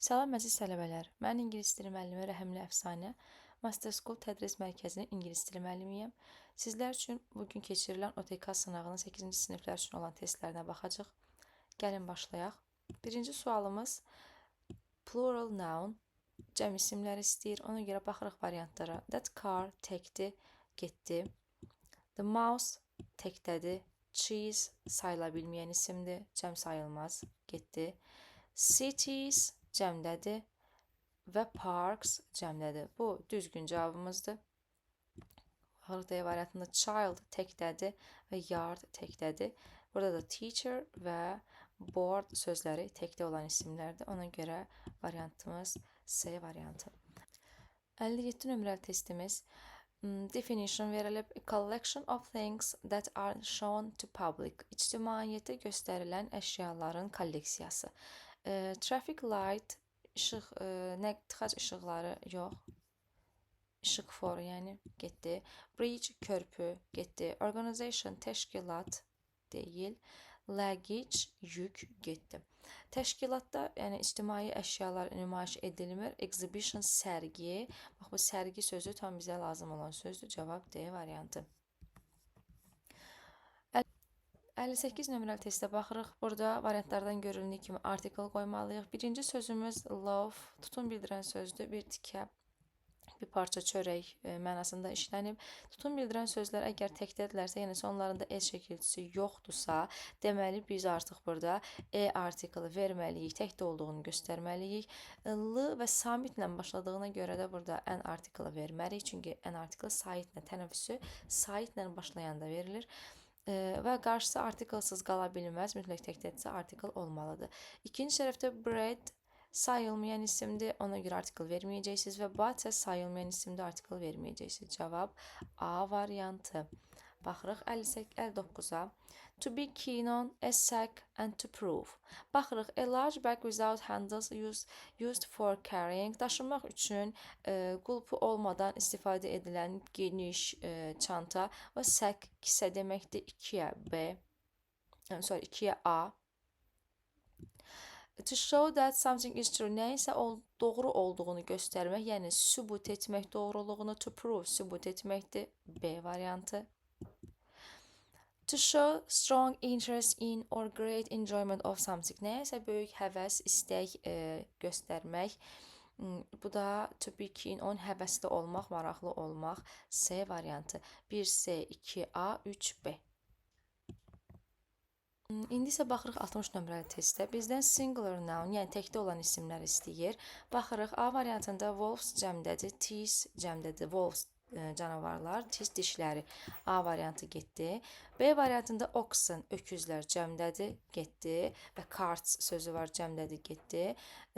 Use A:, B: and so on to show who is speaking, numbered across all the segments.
A: Salam əziz tələbələr. Mən ingilis dili müəllimi Rəhimli Əfsanə, Master School Tədris Mərkəzinin ingilis dili müəllimiyəm. Sizlər üçün bugün keçirilən OTK sınağının 8-ci siniflər üçün olan testlərinə baxacaq. Gəlin başlayaq. Birinci sualımız plural noun, cəm isimləri istəyir. Ona görə baxırıq variantlara. That car təkdir, getdi. The mouse təkdədir. Cheese sayıla bilməyən isimdir, cəm sayılmaz, getdi. Cities cəmdədir və parks cəmdədir. Bu düzgün cavabımızdır. Baxırıq D variantında child təkdədir və yard təkdədir. Burada da teacher və board sözləri təkdə olan isimlərdir. Ona görə variantımız C variantı. 57 nömrəli testimiz. Definition verilib. A collection of things that are shown to public. İctimaiyyətə göstərilən əşyaların kolleksiyası. Traffic light, işıq, tıxac işıqları yox. İşıq foru, yəni getdi. Bridge, körpü, getdi. Organization, təşkilat deyil. Luggage, yük, getdi. Təşkilatda, yəni ictimai əşyalar nümayiş edilmir. Exhibition, sərgi. Bax, bu sərgi sözü tam bizə lazım olan sözdür. Cavab D variantı. 58 nömrəli testə baxırıq. Burada variantlardan görüldüyü kimi artikel qoymalıyıq. Birinci sözümüz love, tutun bildirən sözdür. Bir tikə, bir parça çörək mənasında işlənib. Tutun bildirən sözlər əgər təkdədirlərsə, yəni sonlarında e şəkilçisi yoxdursa, deməli biz artıq burada e artikeli verməliyik, təkdə olduğunu göstərməliyik. L və samitlə başladığına görə də burada ən artikeli verməliyik. Çünki ən artikeli saitlə, tənəffüsü saitlə başlayanda verilir. Və qarşısı artiklsız qala bilməz, mütləq təkdədirsə artikl olmalıdır. İkinci tərəfdə bread sayılmayan isimdir, ona görə artikl verməyəcəksiniz və butter sayılmayan isimdir, artikl verməyəcəksiniz. Cavab A variantı. Baxırıq 59-a. To be keen on, a sack and to prove. Baxırıq, a large bag without handles used for carrying. Daşınmaq üçün qulpu olmadan istifadə edilən geniş çanta və sack kisə deməkdir. 2-yə B, sorry 2-yə A. To show that something is true, nəyisə doğru olduğunu göstərmək, yəni sübut etmək doğruluğunu, to prove sübut etməkdir. B variantı. To show strong interest in or great enjoyment of something. Nəyəsə böyük həvəs, istək göstərmək. Bu da to be keen on, həvəsli olmaq, maraqlı olmaq. C variantı. 1C, 2A, 3B. İndi isə baxırıq 60 nömrəli testdə. Bizdən singular noun, yəni təkdə olan isimlər istəyir. Baxırıq A variantında wolves cəmdədir, teeth cəmdədir. Wolves canavarlar, teeth dişləri. A variantı getdi. B variantında oxen, öküzlər cəmdədir, getdi. Və carts sözü var, cəmdədir, getdi.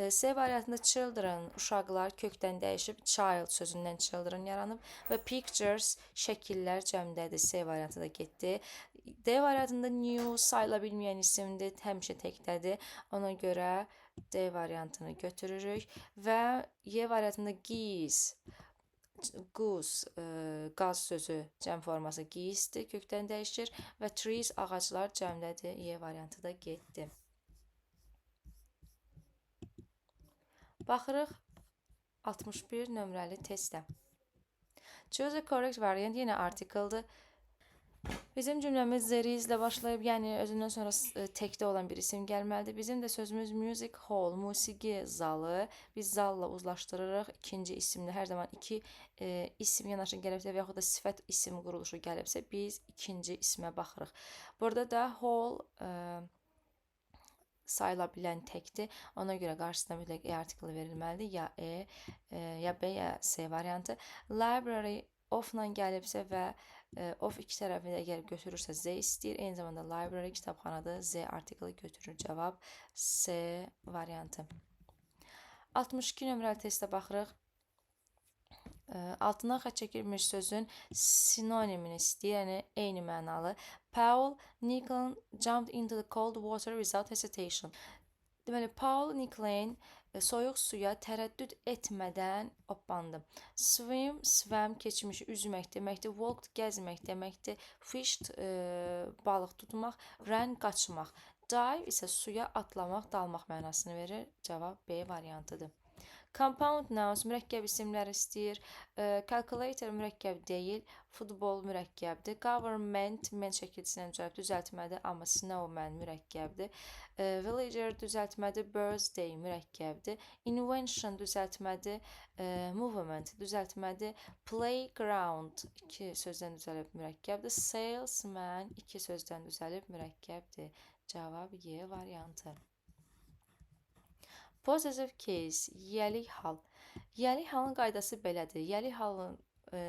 A: C variantında children, uşaqlar kökdən dəyişib, child sözündən children yaranıb. Və pictures, şəkillər cəmdədir. C variantı da getdi. D variantında new sayıla bilməyən isimdir, həmişə təkdədir. Ona görə D variantını götürürük. Və Y variantında geese, goose, qaz sözü cəm forması geesedir, kökdən dəyişir. Və trees, ağaclar cəmdədir. Y variantı da getdi. Baxırıq 61 nömrəli testə. Choose a correct variant, yenə artikeldir. Bizim cümləmiz there is ilə başlayıb, yəni özündən sonra təkdə olan bir isim gəlməlidir. Bizim də sözümüz music hall, musiqi zalı. Biz zalla uzlaşdırırıq. İkinci isimlə hər zaman iki isim yanaşı gəlibsə və yaxud da sifət isim quruluşu gəlibsə, biz ikinci ismə baxırıq. Burada da hall sayıla bilən təkdir. Ona görə qarşısına mütləq E artikli verilməlidir. Ya E, ya B, ya C variantı. Library of-la gəlibsə və of iki tərəfində əgər götürürsə Z istəyir. Eyni zamanda library kitabxanadır. Z artikli götürür. Cavab C variantı. 62 nömrəli testə baxırıq. Altından xətt çəkilmiş sözün sinonimini istəyir, yəni eyni mənalı. Paul Nicklin jumped into the cold water without hesitation. Deməli, Paul Nicklin soyuq suya tərəddüd etmədən hoppandı. Swim, swam keçmişi üzmək deməkdir. Walked gəzmək deməkdir. Fished balıq tutmaq. Ran qaçmaq. Dive isə suya atlamaq, dalmaq mənasını verir. Cavab B variantıdır. Compound nouns mürəkkəb isimlər istəyir. Calculator mürəkkəb deyil, futbol mürəkkəbdir. Government men şəkilçisindən düzəltmədir, amma snowman mürəkkəbdir. Villager düzəltmədir, birthday mürəkkəbdir. Invention düzəltmədir, movement düzəltmədir. Playground iki sözdən düzəlib mürəkkəbdir. Salesman iki sözdən düzəlib mürəkkəbdir. Cavab Y variantı. Possessive case, yəlik hal. Yəlik halın qaydası belədir. Yəlik halın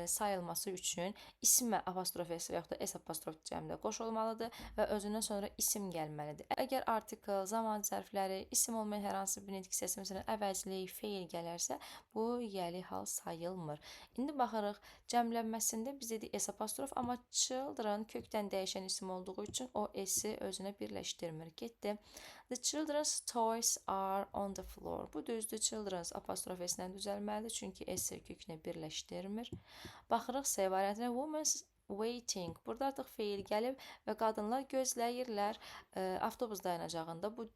A: sayılması üçün ismə apostrof s və yaxud da s apostrof cəmdə qoşulmalıdır və özündən sonra isim gəlməlidir. Əgər artikl, zaman zərfləri, isim olmayan hər hansı bir nitq hissəsi, məsələn, əvəzlik, feil gələrsə, bu yəlik hal sayılmır. İndi baxırıq, cəmlənməsində biz dedik s apostrof, amma children kökdən dəyişən isim olduğu üçün o s-i özünə birləşdirmir. Getdi. The children's toys are on the floor. Bu düzdür, children's apostrof s-lə düzəlməlidir, çünki s kökünə birləşdirmir. Baxırıq S variantına, women's waiting. Burada artıq feil gəlib və qadınlar gözləyirlər avtobus dayanacağında. Bu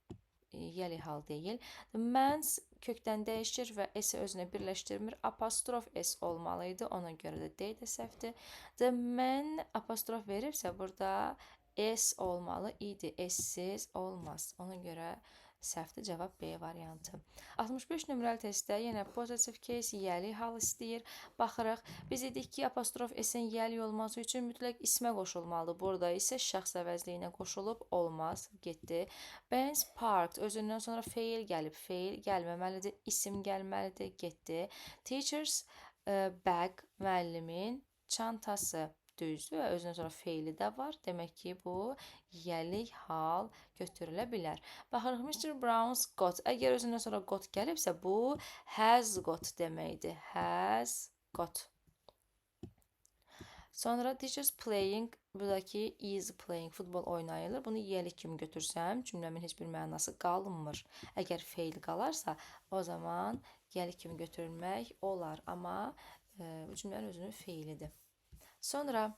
A: yəlik hal deyil. The man's kökdən dəyişir və s özünə birləşdirmir. Apostrof s olmalıydı, ona görə də D də səhvdir. The man apostrof veribsə burada S olmalı idi. S-siz olmaz. Ona görə səhvdir. Cavab B variantı. 65 nömrəli testdə yenə possessive case yəlik hal istəyir. Baxırıq. Biz dedik ki, apostrof S-in yəlik olması üçün mütləq ismə qoşulmalıdır. Burada isə şəxs əvəzliyinə qoşulub olmaz. Getdi. Ben's parked. Özündən sonra feil gəlib. Feil gəlməməlidir. İsim gəlməlidir. Getdi. Teacher's bag. Müəllimin çantası. Düzdür və özündən sonra feili də var. Demək ki, bu yəlik hal götürülə bilər. Baxırıq, Mr. Brown's got. Əgər özündən sonra got gəlibsə, bu has got deməkdir. Has got. Sonra teachers playing, buradakı is playing, futbol oynayılır. Bunu yəlik kimi götürsəm, cümləmin heç bir mənası qalmır. Əgər feil qalarsa, o zaman yəlik kimi götürülmək olar. Amma bu cümlənin özünün feilidir. Sonra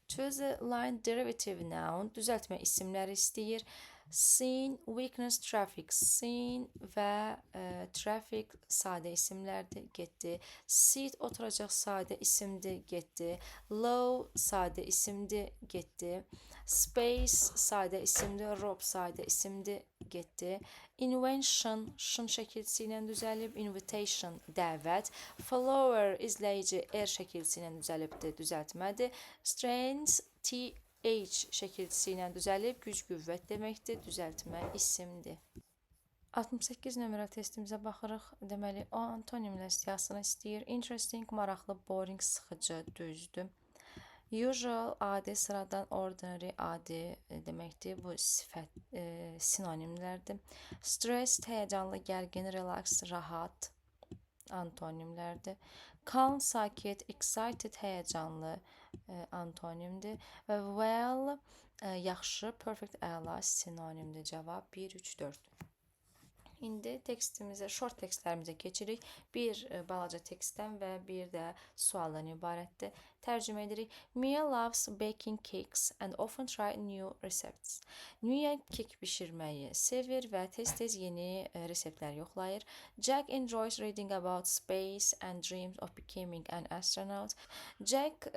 A: choose a line derivative noun, düzəltmə isimləri istəyir. Scene, weakness, traffic. Scene və traffic sadə isimlərdir, getdi. Seat, oturacaq sadə isimdir, getdi. Low, sadə isimdir, getdi. Space, sadə isimdir. Rob, sadə isimdir, getdi. Invention, şın şəkilçisi ilə düzəlib. Invitation, dəvət. Follower, izləyici, şəkilçisi ilə düzəlibdir, düzəltmədir. Strength, H şəkilçisi ilə düzəlib, güc, qüvvət deməkdir, düzəltmə isimdir. 68 nömrəli testimizə baxırıq. Deməli, o antonimlər siyahısını istəyir. Interesting, maraqlı, boring, sıxıcı, düzdür. Usual, adi, sıradan, ordinary, adi deməkdir. Bu sifət sinonimlərdir. Stressed, həyəcanlı, gərgin, relaxed, rahat antonimlərdir. Calm, sakit, excited, həyəcanlı antonimdir. Və well, yaxşı, perfect, əla sinonimdir. Cavab 1, 3, 4. İndi tekstimizə, short tekstlərimizə keçirik. Bir balaca tekstdən və bir də sualdan ibarətdir. Tərcümə edirik. Mia loves baking cakes and often try new recepts. Mia kek bişirməyi sevir və tez-tez yeni reseptlər yoxlayır. Jack enjoys reading about space and dreams of becoming an astronaut. Jack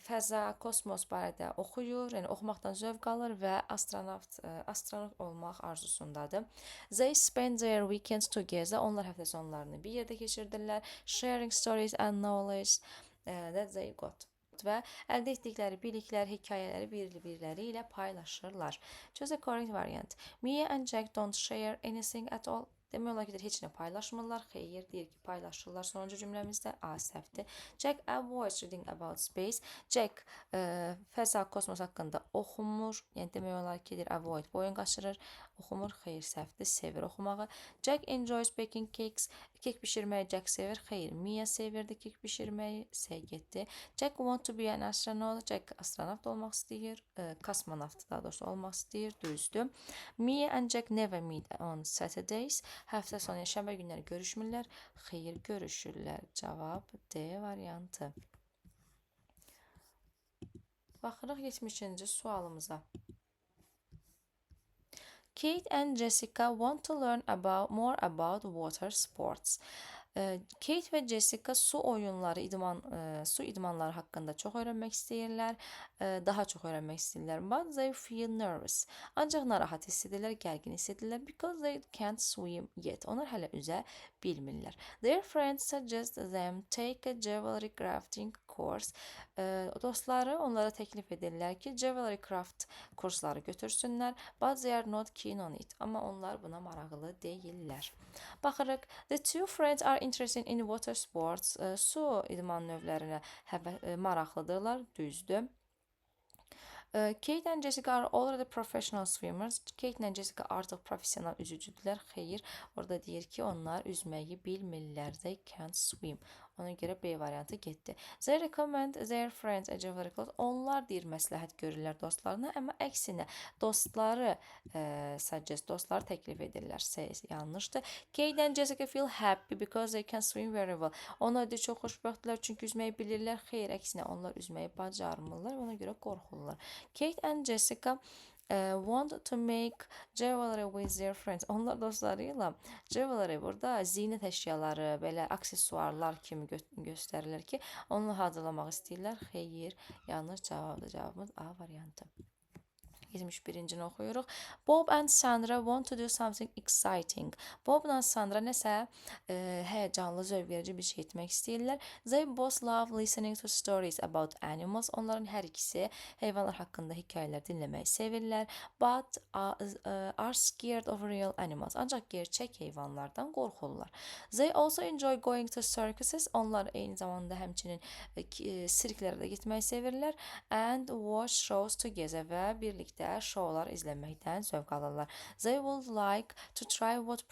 A: fəza, kosmos barədə oxuyur, yəni oxumaqdan zövq alır və astronot olmaq arzusundadır. They spend their weekends together. Onlar həftə sonlarını bir yerdə keçirdirlər. Sharing stories and knowledge that they got. Və əldə etdikləri biliklər, hekayələri bir-birləri ilə paylaşırlar. Choose a correct variant. Mia and Jack don't share anything at all. Demək olar ki, heç nə paylaşmırlar. Xeyr, deyir ki, paylaşırlar. Sonuncu cümləmizdə A səhvdir. Jack avoids reading about space. Jack fəza, kosmos haqqında oxumur. Yəni demək olar ki, deyir avoid, boyun qaçırır. Oxumur, xeyr, səhvdir. Sevir oxumağı. Jack enjoys baking cakes. Kek bişirməyi Jack sevir. Xeyr, Mia sevirdi kek bişirməyi. S getdi. Jack want to be an astronaut. Jack astronavt olmaq istəyir. Kosmonavt daha doğrusu olmaq istəyir. Düzdür. Mia and Jack never meet on Saturdays. Həftə sonu şənbə günləri görüşmürlər. Xeyr, görüşürlər. Cavab D variantı. Baxırıq 70-ci sualımıza. Kate and Jessica want to learn more about water sports. Kate ve Jessica su oyunları, su idmanları hakkında çok öğrenmek istəyirlər, daha çok öğrenmek istəyirlər. But they feel nervous. Ancaq narahat hiss edirlər, gərgin hiss edirlər because they can't swim yet. Onlar hələ üzə bilmirlər. Their friends suggest them take a jewelry crafting course. Dostları onlara təklif edirlər ki, jewelry craft kursları götürsünlər. But they are not keen on it. Amma onlar buna maraqlı deyillər. Baxırıq. The two friends are interested in water sports. Su idman növlərinə maraqlıdırlar, düzdür. Kate and Jessica are already professional swimmers. Kate and Jessica artıq professional üzücüdürlər. Xeyr, orada deyir ki, onlar üzməyi bilmirlər. They can't swim. Ona görə B variantı getdi. They recommend their friends a jewelry class. Onlar deyir, məsləhət görürlər dostlarına, amma əksinə dostları dostları təklif edirlər. Yanlışdır. Kate and Jessica feel happy because they can swim very well. Onlar da çox xoşbəxtdirlər çünki üzməyi bilirlər. Xeyr, əksinə onlar üzməyi bacarmırlar, ona görə qorxurlar. Kate and Jessica want to make jewelry with their friends. Onlar dostlarıyla jewelry burada zinət əşyaları, belə aksesuarlar kimi göstərilir ki, onu hazırlamaq istəyirlər. Xeyr, yanlış cavabdır. Cavabımız A variantı. 71-cini oxuyuruq. Bob and Sandra want to do something exciting. Bobla Sandra nəsə həyəcanlı, zövq verici bir şey etmək istəyirlər. They both love listening to stories about animals. Onların hər ikisi heyvanlar haqqında hekayələr dinləməyi sevirlər. But are scared of real animals. Ancaq gerçək heyvanlardan qorxurlar. They also enjoy going to circuses. Onlar eyni zamanda həmçinin sirklərə də getməyi sevirlər. And watch shows together və birlikdə şovlar izləməkdən zövq alırlar. They would like to try what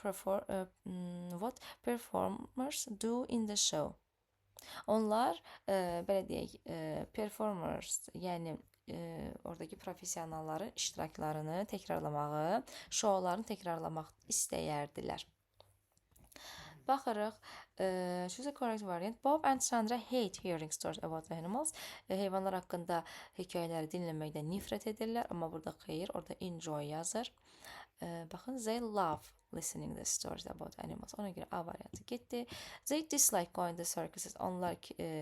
A: performers do in the show. Onlar belə deyək, performers, yəni oradakı professionalların iştiraklarını təkrarlamağı, şovlarını təkrarlamaq istəyərdilər. Baxırıq. Choose a correct variant. Bob and Sandra hate hearing stories about animals. Heyvanlar haqqında hekayələri dinləməkdən nifrət edirlər, amma burada xeyir, orada enjoy yazır. Baxın, they love listening the stories about animals. Ona görə A variantı getdi. They dislike going to circuses. Onlar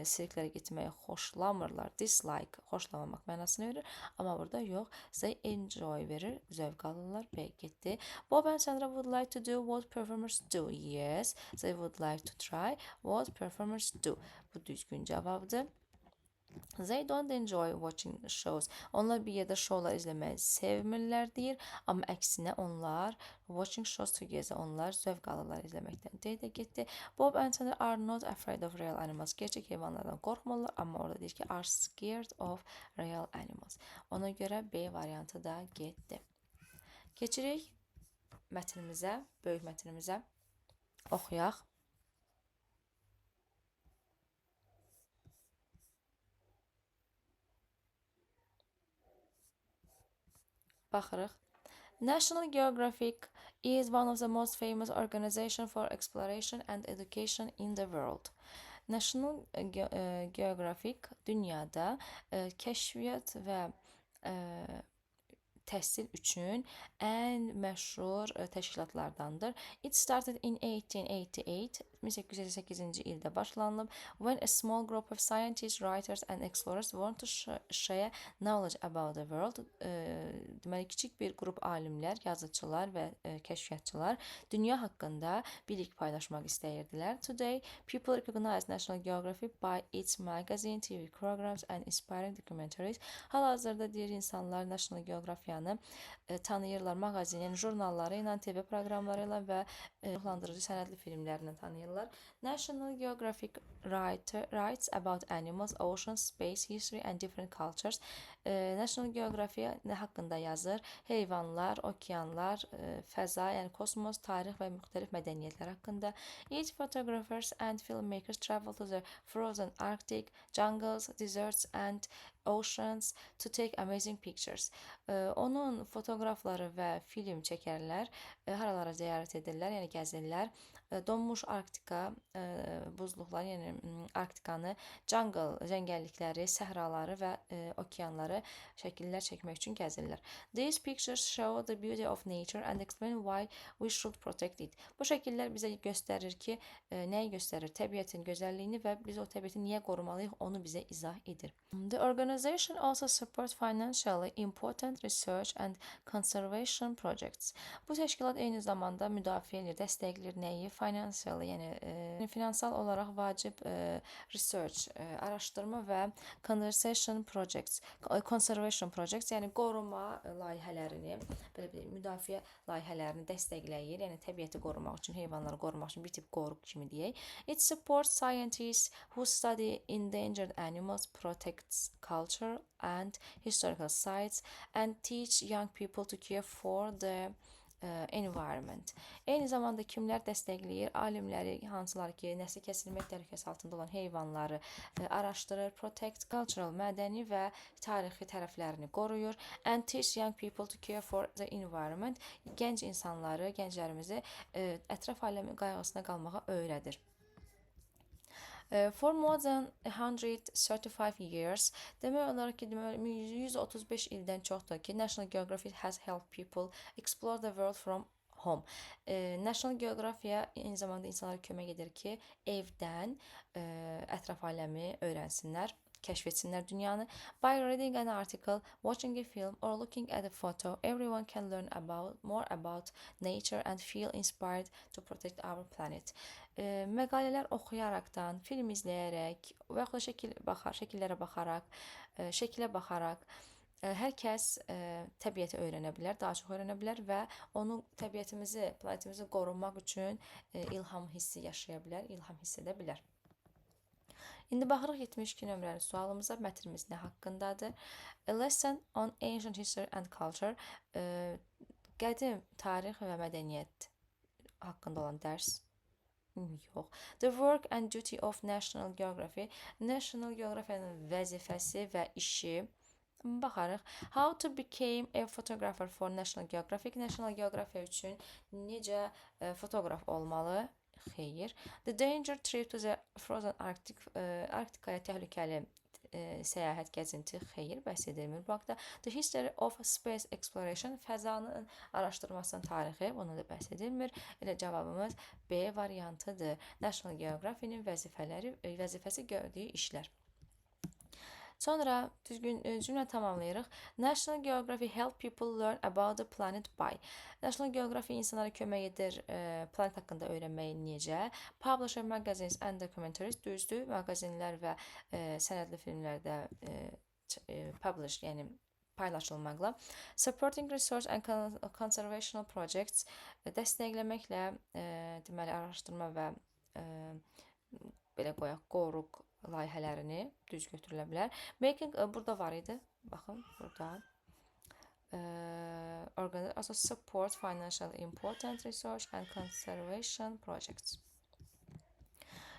A: sirklərə getməyi xoşlamırlar. Dislike, xoşlamamaq mənasını verir. Amma burada yox. They enjoy verir. Zövq alırlar. B getdi. Bob and Sandra would like to do what performers do. Yes, they would like to try what performers do. Bu düzgün cavabdır. They don't enjoy watching shows. Onlar bir yerdə şovlar izləməyi sevmirlər deyir, amma əksinə onlar watching shows together, onlar zövq alırlar izləməkdən. D də getdi. Bob and Sandra are not afraid of real animals. Gerçək heyvanlardan qorxmurlar, amma orada deyir ki, are scared of real animals. Ona görə B variantı da getdi. Keçirik mətnimizə, böyük mətnimizə. Oxuyaq. Baxırıq. National Geographic is one of the most famous organizations for exploration and education in the world. National Geographic dünyada kəşfiyyat və təhsil üçün ən məşhur təşkilatlardandır. It started in 1888, 1888-ci ildə başlanılıb. When a small group of scientists, writers and explorers want to share knowledge about the world. Deməli, kiçik bir qrup alimlər, yazıçılar və kəşfiyyatçılar dünya haqqında bilik paylaşmaq istəyirdilər. Today, people recognize National Geographic by its magazine, TV programs and inspiring documentaries. Hal-hazırda deyir insanlar National Geographiyanı tanıyırlar, mağazinin, jurnalları ilə, TV proqramları ilə və ruhlandırıcı sənədli filmlərini tanıyırlar. National Geographic writes about animals, oceans, space, history and different cultures. National Geography haqqında yazır, heyvanlar, okeanlar, fəza, yəni kosmos, tarix və müxtəlif mədəniyyətlər haqqında. Its photographers and filmmakers travel to the frozen Arctic, jungles, deserts and oceans to take amazing pictures. Onun fotoqrafları və film çəkərlər, haralara ziyarət edirlər, yəni gəzirlər. Donmuş Arktika buzluqları, yəni Arktikanı, cəngəllikləri, səhraları və okeanları şəkillər çəkmək üçün gəzirlər. These pictures show the beauty of nature and explain why we should protect it. Bu şəkillər bizə göstərir ki, nəyi göstərir? Təbiətin gözəlliyini və biz o təbiəti niyə qorumalıyıq, onu bizə izah edir. The organization also supports financially important research and conservation projects. Bu təşkilat eyni zamanda müdafiə edir, dəstəkləyir nəyi? Financially, yəni finansal olaraq vacib research, araşdırma və conservation projects, yəni qoruma layihələrini, belə deyim, müdafiə layihələrini dəstəkləyir, yəni təbiəti qorumaq üçün, heyvanları qorumaq üçün bir tip qoruq kimi deyək. It supports scientists who study endangered animals, protects culture and historical sites, and teach young people to care for the environment. Eyni zamanda kimlər dəstəkləyir? Alimləri, hansılar ki, nəsli kəsilmək təhlükəsi altında olan heyvanları araşdırır, protect cultural, mədəni və tarixi tərəflərini qoruyur, and teach young people to care for the environment. Gənc insanları, gənclərimizi ətraf aləmin qayğısına qalmağa öyrədir. For more than 135 years, demək olar ki, 135 ildən çoxdur ki, National Geographic has helped people explore the world from home. National Geography eyni zamanda insanlara kömək edir ki, evdən ətraf aləmi öyrənsinlər, kəşf etsinlər dünyanı. By reading an article, watching a film or looking at a photo, everyone can learn more about nature and feel inspired to protect our planet. Məqalələr oxuyaraqdan, film izləyərək və yaxud da şəkillərə baxaraq, şəkilə baxaraq hər kəs təbiəti öyrənə bilər, daha çox öyrənə bilər və onu təbiətimizi, planetimizi qorumaq üçün ilham hissi yaşaya bilər, ilham hiss edə bilər. İndi baxırıq 72 nömrəli sualımıza, mətnimiz nə haqqındadır? A lesson on ancient history and culture, qədim tarix və mədəniyyət haqqında olan dərs. Yox. The work and duty of National Geography, National Geography-nin vəzifəsi və işi. Baxarıq. How to become a photographer for National Geographic, National Geography üçün necə fotoqraf olmalı? Xeyr. The danger trip to the frozen Arctic, Arktikaya təhlükəli səyahət, gəzinti, xeyr, bəhs edilmir bu haqda. The history of space exploration, fəzanın araşdırmasının tarixi, bunu da bəhs edilmir. Elə cavabımız B variantıdır. National Geography-nin vəzifəsi gördüyü işlər. Sonra düzgün cümlə tamamlayırıq. National Geography help people learn about the planet by. National Geography insanlara kömək edir planet haqqında öyrənməyi necə? Publisher magazines and documentaries, düzdür, mağazinlər və sənədli filmlərdə publish, yəni paylaşılmaqla. Supporting research and conservational projects, dəstəkləməklə deməli araşdırma və belə qoyaq, qoruq layihələrini düz götürülə bilər. Making, burada var idi. Baxın, burada. Also support financial important research and conservation projects.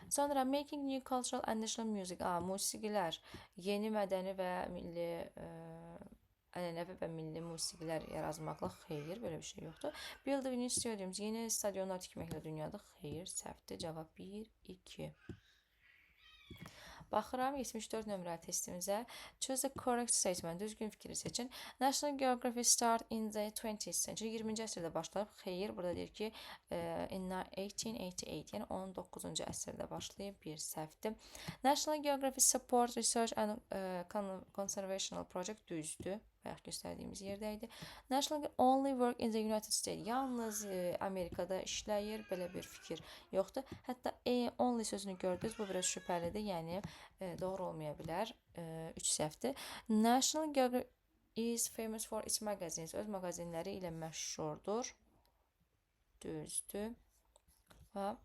A: Sonra making new cultural and national music. Musiqilər, yeni mədəni və milli ənənəvi və milli musiqilər yaratmaqla. Xeyr, belə bir şey yoxdur. Build new stadiums, yeni stadionlar tikməklə dünyada. Xeyr, səhvdir. Cavab 1, 2. Baxıram 74 nömrəli testimizə. Choose the correct statement. Düzgün fikri seçin. National Geography start in the 20th century. 20-ci əsrdə başlayıb. Xeyr, burada deyir ki in 1888, yəni 19-cu əsrdə başlayıb. Bir səhvdir. National Geography support research and conservational project, düzdür. Bayaq göstərdiyimiz yerdəydi. National only work in the United States. Yalnız Amerikada işləyir. Belə bir fikir yoxdur. Hətta only sözünü gördünüz. Bu biraz şübhəlidir. Yəni doğru olmaya bilər. 3 səhvdir. National Geographic is famous for its magazines. Öz mağazinləri ilə məşhurdur. Düzdür. Və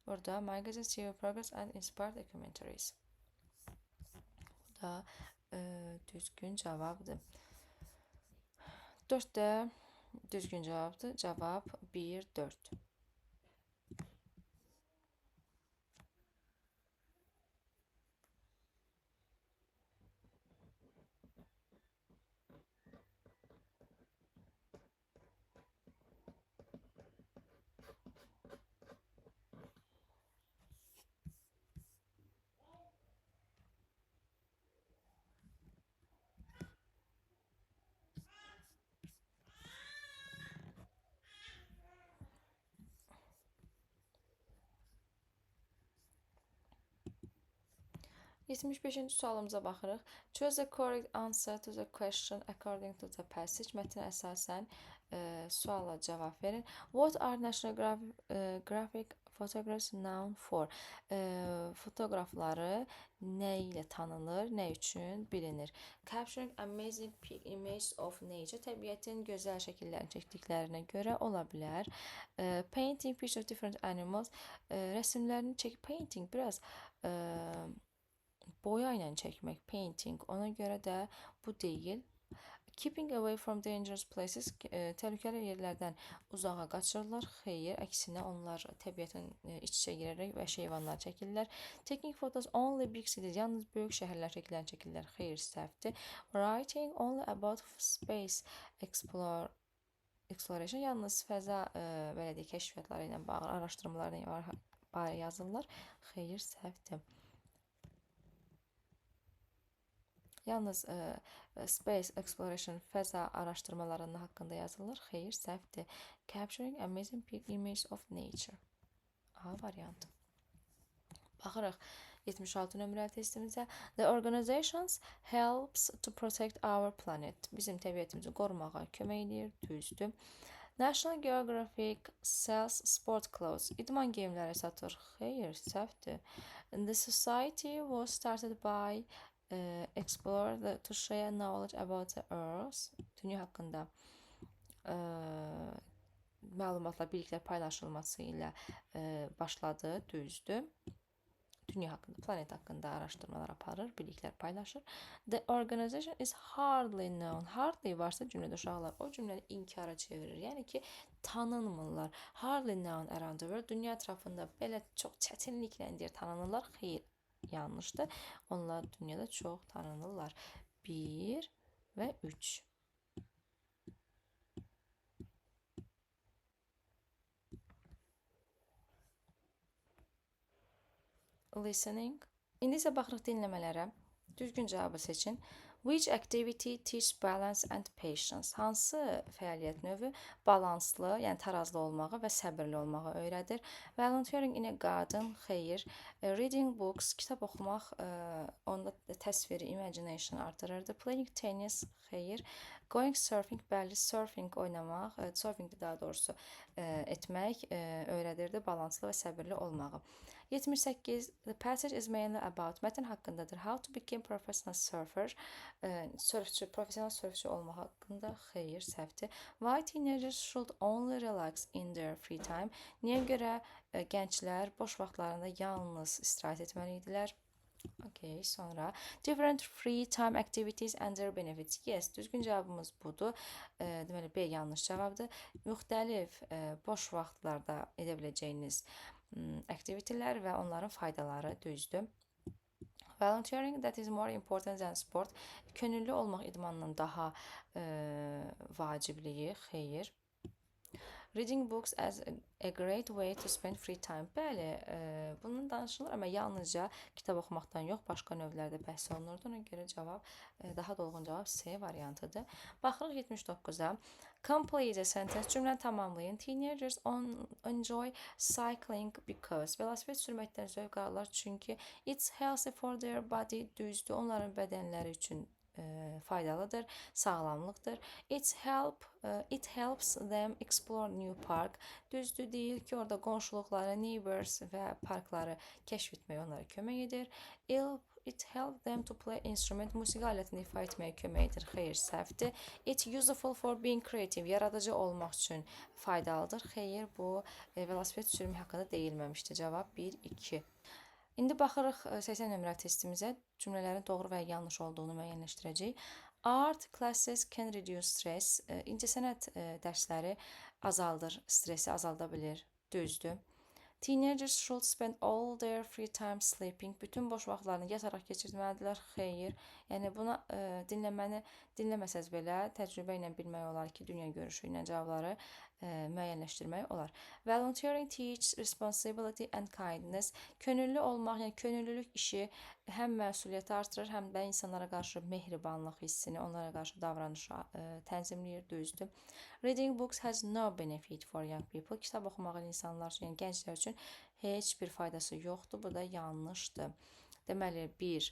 A: burada magazines, TV programs and inspired documentaries. Bu da düzgün cavabdır. 4 də düzgün cavabdır. Cavab 1, 4. 75-ci sualımıza baxırıq. Choose the correct answer to the question according to the passage. Mətnə əsasən suala cavab verin. What are National Graphic Photographs known for? Fotoqrafları nə ilə tanınır, nə üçün bilinir? Capturing amazing images of nature. Təbiətin gözəl şəkillərini çəkdiklərinə görə ola bilər. Painting pictures of different animals. Rəsmlərini çək. Painting biraz boya ilə çəkmək, painting. Ona görə də bu deyil. Keeping away from dangerous places, təhlükəli yerlərdən uzağa qaçırlar. Xeyr, əksinə onlar təbiətin iç-içə girərək vəhşi heyvanlar çəkirlər. Taking photos only big cities, yalnız böyük şəhərlər şəkillərini çəkirlər. Xeyr, səhvdir. Writing only about space exploration, yalnız fəza belə deyək, kəşfiyyatları ilə bağlı araşdırmalarla bağlı yazırlar. Xeyr, səhvdir. Yalnız space exploration, fəza araşdırmalarının haqqında yazılır. Xeyr, səhvdir. Capturing amazing images of nature. A variantı. Baxırıq 76 nömrəli testimizə. The organizations helps to protect our planet. Bizim təbiətimizi qorumağa kömək edir. Düzdür. National Geographic sells sport clothes. İdman geyimləri satır. Xeyr, səhvdir. The society was started by explore to share knowledge about the earth. Dünya haqqında məlumatlar, biliklər paylaşılması ilə başladı. Düzdür. Dünya haqqında, planet haqqında araşdırmalar aparır, biliklər paylaşır. The organization is hardly known. Hardly varsa cümlədə uşaqlar o cümləni inkara çevirir. Yəni ki, tanınmırlar. Hardly known around the world. Dünya ətrafında belə çox çətinliklə deyir tanınırlar. Xeyr, yanlışdır. Onlar dünyada çox tanınırlar. 1 və 3. Listening. İndi isə baxırıq dinləmələrə. Düzgün cavabı seçin. Which activity teach balance and patience? Hansı fəaliyyət növü balanslı, yəni tarazlı olmağı və səbirli olmağı öyrədir? Volunteering in a garden, xeyr. Reading books, kitab oxumaq, onda təsviri, imagination artırırdı. Playing tennis, xeyr. Going surfing, bəli, surfing oynamaq, surfing daha doğrusu etmək öyrədirdi balanslı və səbirli olmağı. 78. The passage is mainly about. Mətn haqqındadır. How to become professional surfer. Sörfçü, professional sörfçü olmaq haqqında. Xeyr, səhvdir. Why teenagers should only relax in their free time. Niyə görə gənclər boş vaxtlarında yalnız istirahət etməli idilər? Okay, sonra different free time activities and their benefits. Yes, düzgün cavabımız budur. Deməli, B yanlış cavabdır. Müxtəlif boş vaxtlarda edə biləcəyiniz aktivitelər və onların faydaları. Düzdür. Volunteering that is more important than sport. Könüllü olmaq idmandan daha vacibliyi. Xeyr. Reading books as a great way to spend free time. Bəli, bunun danışılır, amma yalnızca kitab oxumaqdan yox, başqa növlərdə bəhs olunurdu. Ona görə cavab, daha dolğun cavab C variantıdır. Baxırıq 79-a. Complete a sentence. Cümləni tamamlayın. Teenagers enjoy cycling because. Velosiped sürməkdən zövq alırlar çünki it's healthy for their body. Düzdür, onların bədənləri üçün faydalıdır, sağlamlıqdır. It helps them explore new park. Düzdür, deyil ki, orada qonşuluqları, neighbors və parkları kəşf etməyə onlara kömək edir. It helps them to play instrument. Musiqi alətini ifa etməyə kömək edir. Xeyr, səhvdir. It's useful for being creative. Yaradıcı olmaq üçün faydalıdır. Xeyr, bu velosiped sürmək haqqında deyilməmişdir. Cavab 1-2. İndi baxırıq 80 nömrəli testimizə. Cümlələrin doğru və yanlış olduğunu müəyyənləşdirəcəyik. Art classes can reduce stress. İncəsənət dərsləri azaldır, stresi azalda bilir. Düzdür. Teenagers should spend all their free time sleeping. Bütün boş vaxtlarını yataraq keçirməlidirlər. Xeyr. Yəni buna dinləməsəz belə təcrübə ilə bilmək olar ki, dünya görüşü ilə cavabları müəyyənləşdirmək olar. Volunteering teaches responsibility and kindness. Könüllü olmaq, yəni könüllülük işi həm məsuliyyəti artırır, həm də insanlara qarşı mehribanlıq hissini, onlara qarşı davranışı tənzimləyir, düzdür. Reading books has no benefit for young people. Kitab oxumağın insanlar üçün, yəni gənclər üçün heç bir faydası yoxdur. Bu da yanlışdır. Deməli, 1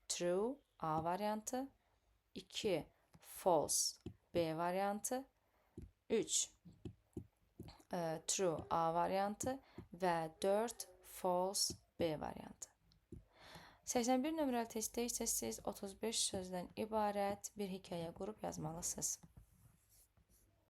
A: true A variantı, 2 false B variantı, 3 true A variantı və 4 false B variantı. 81 nömrəli testdə isə siz 35 sözdən ibarət bir hekayə qurub yazmalısınız.